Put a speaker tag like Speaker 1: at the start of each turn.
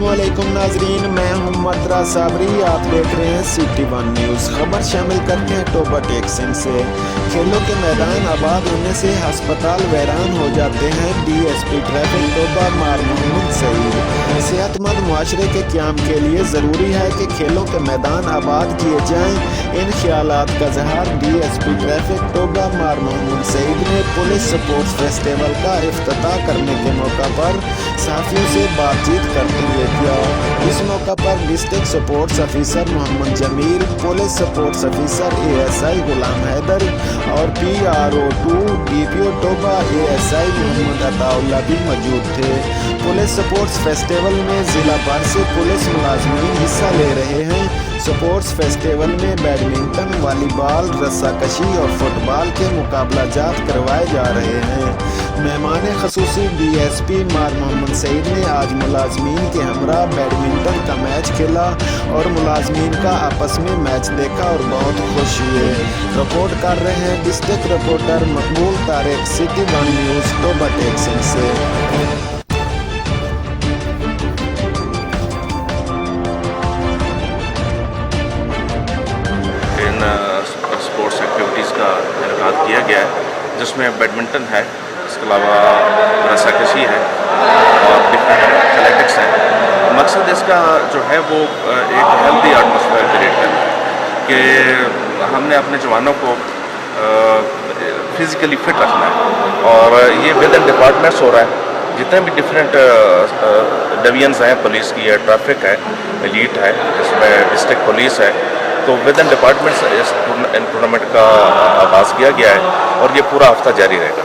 Speaker 1: अस्सलामुअलैकुम नाजरीन, मैं हूं मद्रा साबरी। आप देख रहे हैं सिटी वन न्यूज़। खबर शामिल करते हैं टोबा टेक्सिंग से। खेलों के मैदान आबाद होने से हस्पताल वैरान हो जाते हैं। डीएसपी ट्रैफिक टोबा मार मोहम्मद सईद। सेहतमंद मुआशरे के क़याम के लिए ज़रूरी है कि खेलों के मैदान आबाद किए जाएँ। इन ख्यालात का इज़हार डीएसपी ट्रैफिक टोबा मार मोहम्मद सईद ने पुलिस स्पोर्ट्स फेस्टिवल का इफ्तिताह करने के मौका पर सहाफ़ियों से बातचीत करते हुए किया। इस मौका पर district sports officer Mohammad Jamil, police sports officer ASI Ghulam Haider और PRO2 DPO Toba ASI Mohammad Ataullah भी मौजूद थे। पुलिस स्पोर्ट्स फेस्टिवल में ज़िला भर से पुलिस मुलाजमीन हिस्सा ले रहे हैं। स्पोर्ट्स फेस्टिवल में बैडमिंटन, वॉलीबॉल, रस्साकशी और फुटबॉल के मुकाबला जात करवाए जा रहे हैं। मेहमान खसूसी DSP मार मोहम्मद सईद ने आज मुलाजमीन के हमरा बैडमिंटन का मैच खेला और मुलाजमीन का आपस में मैच देखा और बहुत खुश हुए। रिपोर्ट कर रहे हैं district reporter Maqbool Tariq, city one news Toba Tek Singh से।
Speaker 2: स्पोर्ट्स एक्टिविटीज़ का इनेकाद किया गया है, जिसमें बैडमिंटन है, इसके अलावा रस्साकशी है और डिफरेंट एथलेटिक्स है। मकसद इसका जो है वो एक हेल्दी एटमॉस्फेयर क्रिएट करना है कि हमने अपने जवानों को फिज़िकली फिट रखना है और ये विद इन डिपार्टमेंट्स हो रहा है। जितने भी डिफरेंट डिवीजन्स हैं, पुलिस की है, ट्रैफिक है, एलीट है, जिसमें डिस्ट्रिक्ट पुलिस है, तो विद इन डिपार्टमेंट्स इस टूर्नामेंट का आगाज़ किया गया है और ये पूरा हफ्ता जारी रहेगा।